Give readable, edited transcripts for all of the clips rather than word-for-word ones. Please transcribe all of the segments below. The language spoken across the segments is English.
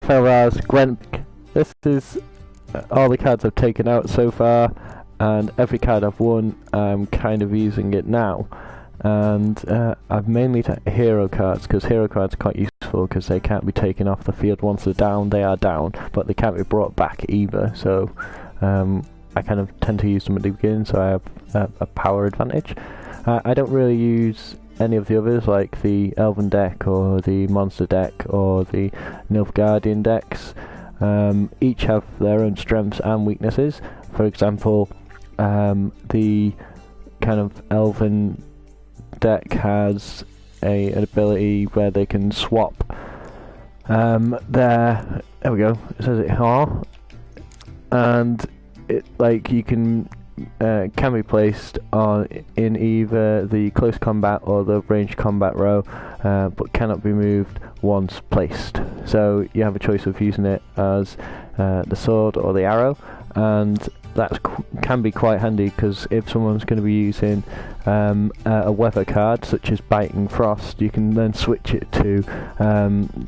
Raphaelrars, Gwent. This is all the cards I've taken out so far, and every card I've won I'm kind of using it now. And I've mainly taken hero cards, because hero cards are quite useful because they can't be taken off the field once they're down. They are down, but they can't be brought back either, so I kind of tend to use them at the beginning, so I have a power advantage. I don't really use any of the others, like the Elven deck or the Monster deck or the Nilfgaardian decks. Each have their own strengths and weaknesses. For example, the kind of Elven deck has an ability where they can swap there we go, it says it here, and it, like, you can be placed in either the close combat or the ranged combat row, but cannot be moved once placed. So you have a choice of using it as the sword or the arrow, and that can be quite handy, because if someone's going to be using a weather card such as Biting Frost, you can then switch it to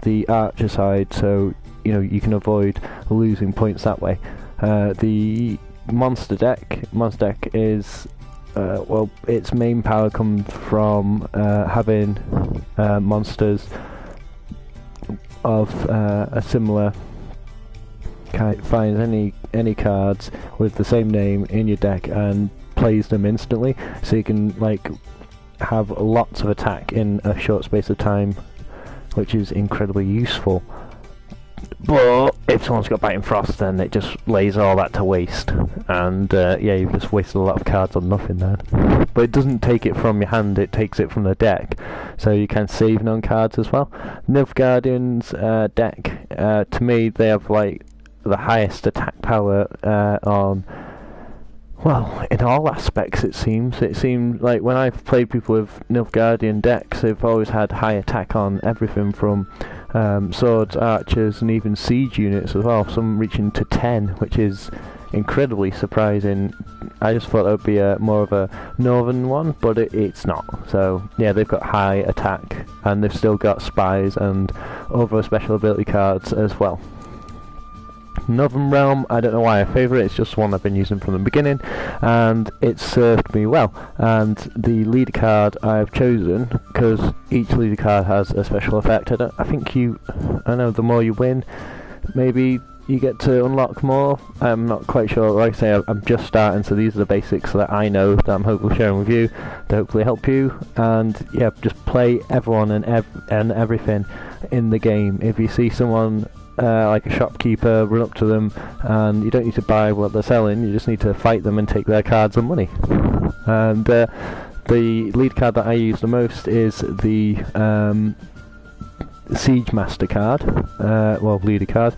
the archer side, so you can avoid losing points that way. The Monster deck is well, its main power comes from having monsters of a similar kind. Finds any cards with the same name in your deck and plays them instantly, so you can have lots of attack in a short space of time, which is incredibly useful. But if someone's got Biting Frost, then it just lays all that to waste, and yeah, you've just wasted a lot of cards on nothing then. But it doesn't take it from your hand, it takes it from the deck, so you can save on cards as well. Nilfgaardian's deck, to me, they have the highest attack power on, well, in all aspects it seems. It seems like when I've played people with Nilfgaardian decks, they've always had high attack on everything from swords, archers, and even siege units as well, some reaching to 10, which is incredibly surprising. I just thought that would be more of a northern one, but it's not. So yeah, they've got high attack, and they've still got spies and other special ability cards as well. Northern Realm, I don't know why I favour it, it's just one I've been using from the beginning, and it's served me well. And the leader card I've chosen, because each leader card has a special effect. I know the more you win, maybe you get to unlock more. I'm not quite sure. Like I say, I'm just starting, so these are the basics that I know that I'm hopefully sharing with you to hopefully help you. And yeah, just play everyone and everything in the game. If you see someone like a shopkeeper, run up to them, and you don't need to buy what they're selling, you just need to fight them and take their cards and money. And the lead card that I use the most is the Siege Master card, well, leader card,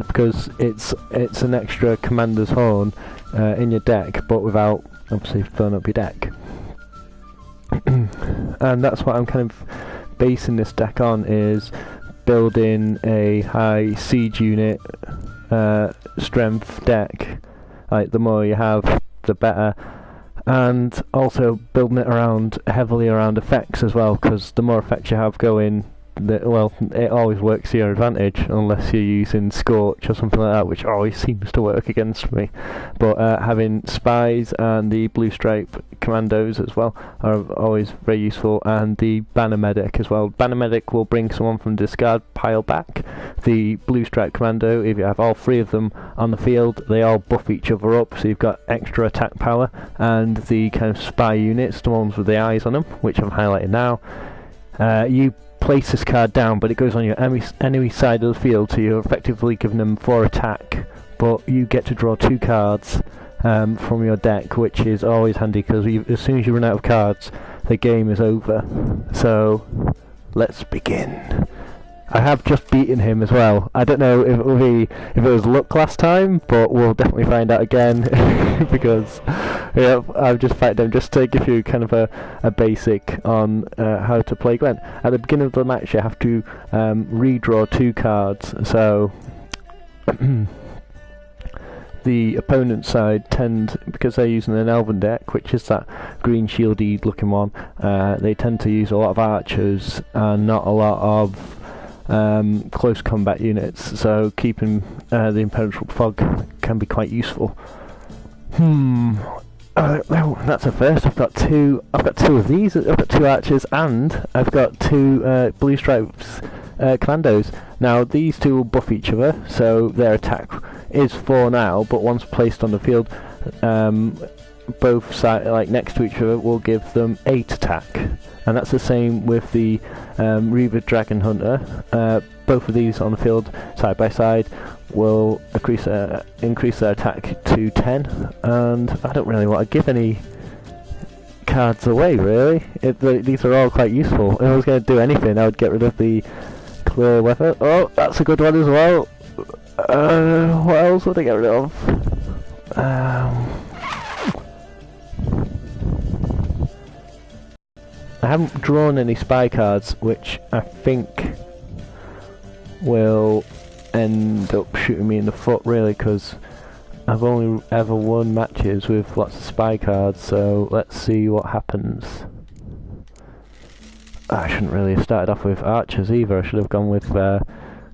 because it's an extra Commander's Horn in your deck, but without obviously filling up your deck. And that's what I'm kind of basing this deck on, is building a high siege unit strength deck. Like, the more you have, the better. And also building it heavily around effects as well, because the more effects you have going, well, it always works to your advantage, unless you're using Scorch or something like that, which always seems to work against me. But having spies and the blue stripe commandos as well are always very useful, and the banner medic as well. Banner medic will bring someone from discard pile back. The blue stripe commando, if you have all three of them on the field, they all buff each other up, so you've got extra attack power. And the kind of spy units, the ones with the eyes on them, which I'm highlighting now, you place this card down, but it goes on your enemy side of the field, so you're effectively giving them 4 attack, but you get to draw 2 cards from your deck, which is always handy, because as soon as you run out of cards, the game is over. So let's begin. I have just beaten him as well. I don't know if it was luck last time, but we'll definitely find out again. Because yeah, I've just fighting him, just to give you kind of a basic on how to play Gwent. At the beginning of the match, you have to redraw 2 cards. So the opponent's side because they're using an Elven deck, which is that green shieldy looking one, they tend to use a lot of archers and not a lot of close combat units, so keeping the impenetrable fog can be quite useful. That's a first. I've got two of these. I've got 2 archers, and I've got 2 blue stripes commandos. Now these 2 will buff each other, so their attack is 4 now, but once placed on the field, both sides, like next to each other, will give them 8 attack. And that's the same with the Reaver Dragon Hunter. Both of these on the field side by side will increase their attack to 10, and I don't really want to give any cards away, really. These are all quite useful. If I was going to do anything, I would get rid of the clear weather. Oh, that's a good one as well. What else would I get rid of? I haven't drawn any spy cards, which I think will end up shooting me in the foot, really, because I've only ever won matches with lots of spy cards, so let's see what happens. I shouldn't really have started off with archers either. I should have gone with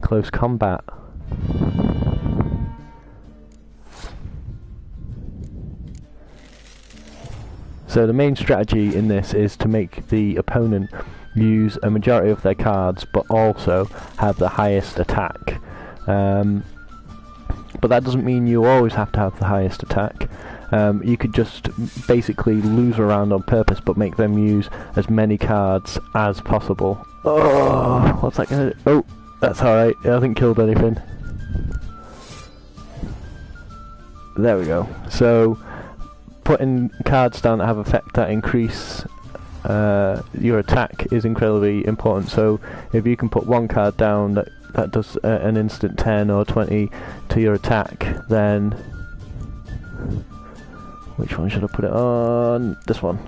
close combat. So the main strategy in this is to make the opponent use a majority of their cards, but also have the highest attack. But that doesn't mean you always have to have the highest attack. You could just basically lose a round on purpose, but make them use as many cards as possible. Oh, what's that gonna do? Oh, that's alright. It hasn't killed anything. There we go. So putting cards down that have effect that increase your attack is incredibly important. So if you can put 1 card down that does an instant 10 or 20 to your attack, then which one should I put it on? This one.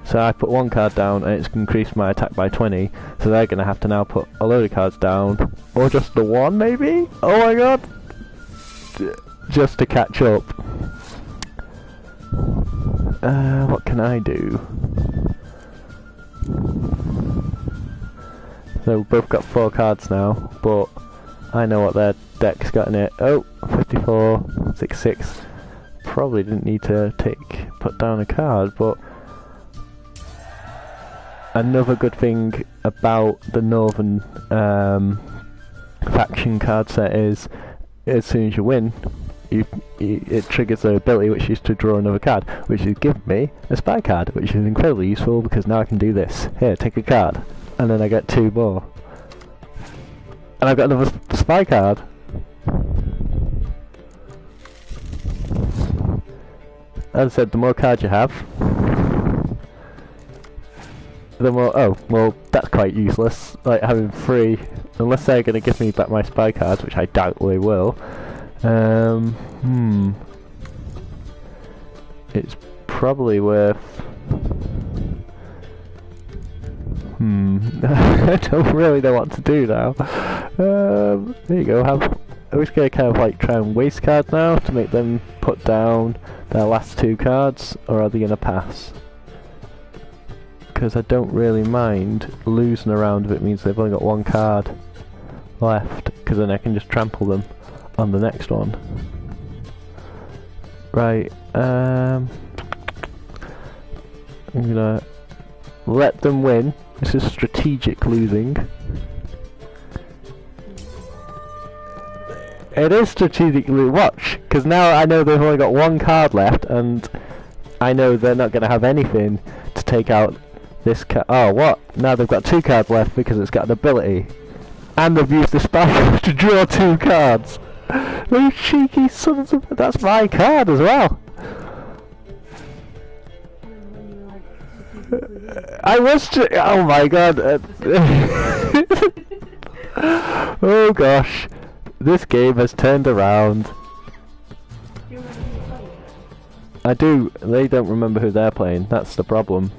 So I put 1 card down and it's increased my attack by 20, so they're going to have to now put a load of cards down, or just the 1 maybe? Oh my god! Just to catch up. What can I do? So we've both got 4 cards now, but I know what their deck's got in it. Oh, 54, 66. Probably didn't need to put down a card, but another good thing about the Northern faction card set is, as soon as you win, it triggers the ability which is to draw another card, which is give me a spy card, which is incredibly useful because now I can do this. Here, take a card, and then I get 2 more, and I've got another spy card. As I said, the more cards you have, the more. Oh, well, that's quite useless. Like having 3, unless they're going to give me back my spy cards, which I doubt they will. It's probably worth. I don't really know what to do now. There you go. Are we just going to kind of like try and waste cards now to make them put down their last 2 cards, or are they going to pass? Because I don't really mind losing a round if it means they've only got 1 card left, because then I can just trample them on the next one. Right, I'm gonna let them win. This is strategic losing. It is strategically watch, because now I know they've only got 1 card left, and I know they're not going to have anything to take out this card. Oh, what? Now they've got 2 cards left because it's got an ability, and they've used the spell to draw 2 cards. Those cheeky sons of... That's my card as well. I was oh my god. Oh gosh. This game has turned around. I do. They don't remember who they're playing. That's the problem.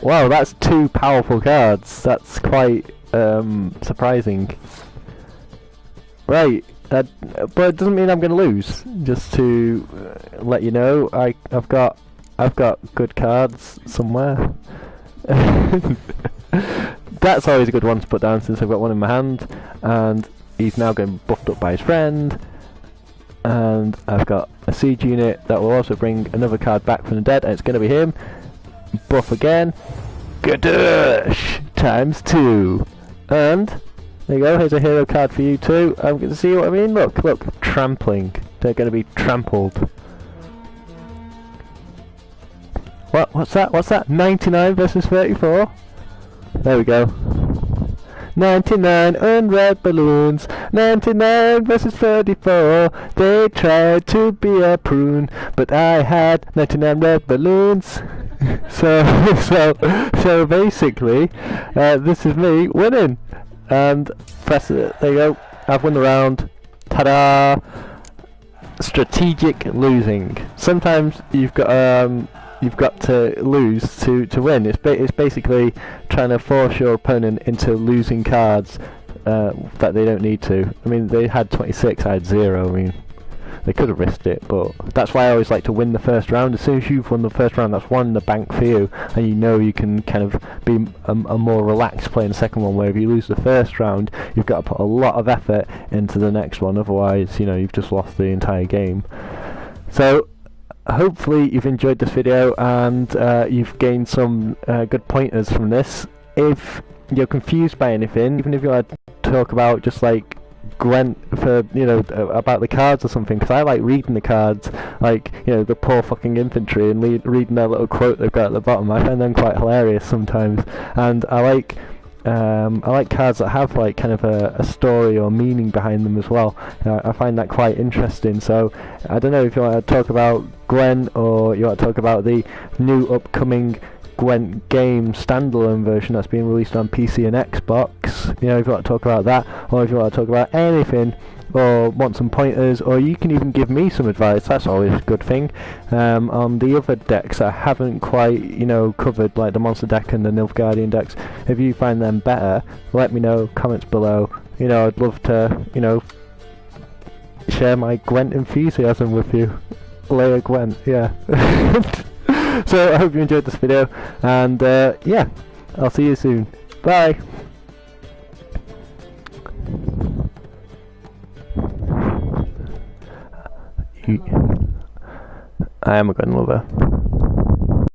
Wow, that's 2 powerful cards. That's quite surprising. Right. But it doesn't mean I'm going to lose. Just to let you know, I've got good cards somewhere. That's always a good one to put down since I've got one in my hand, and he's now getting buffed up by his friend. And I've got a siege unit that will also bring another card back from the dead, and it's going to be him. Buff again. Gadoosh! Times 2. And there you go, here's a hero card for you too. I'm going to see what I mean. Look, trampling. They're going to be trampled. What's that? 99 versus 34? There we go. 99 unred balloons, 99 versus 34. They tried to be a prune, but I had 99 red balloons. so basically, this is me winning. And press it. There you go. I've won the round. Ta-da! Strategic losing. Sometimes you've got to lose to win. It's basically trying to force your opponent into losing cards that they don't need to. I mean, they had 26, I had 0. I mean, they could have risked it, but that's why I always like to win the first round. As soon as you've won the first round, that's one in the bank for you, and you know you can kind of be a more relaxed playing the second one, where if you lose the first round, you've got to put a lot of effort into the next one, otherwise, you know, you've just lost the entire game. So, hopefully you've enjoyed this video and you've gained some good pointers from this. If you're confused by anything, even if you want to talk about just like Gwent for, you know, about the cards or something, because I like reading the cards, like, you know, the poor fucking infantry, and reading their little quote they've got at the bottom. I find them quite hilarious sometimes, and I like cards that have like kind of a story or meaning behind them as well. I find that quite interesting. So I don't know if you want to talk about Gwent, or you want to talk about the new upcoming Gwent game standalone version that's being released on PC and Xbox. You know, if you want to talk about that, or if you want to talk about anything, or want some pointers, or you can even give me some advice. That's always a good thing. On the other decks I haven't quite, you know, covered, like the monster deck and the Nilfgaardian decks. If you find them better, let me know, comments below. You know, I'd love to, you know, share my Gwent enthusiasm with you. Layer Gwent, yeah. So I hope you enjoyed this video, and yeah, I'll see you soon. Bye. I am a gun lover.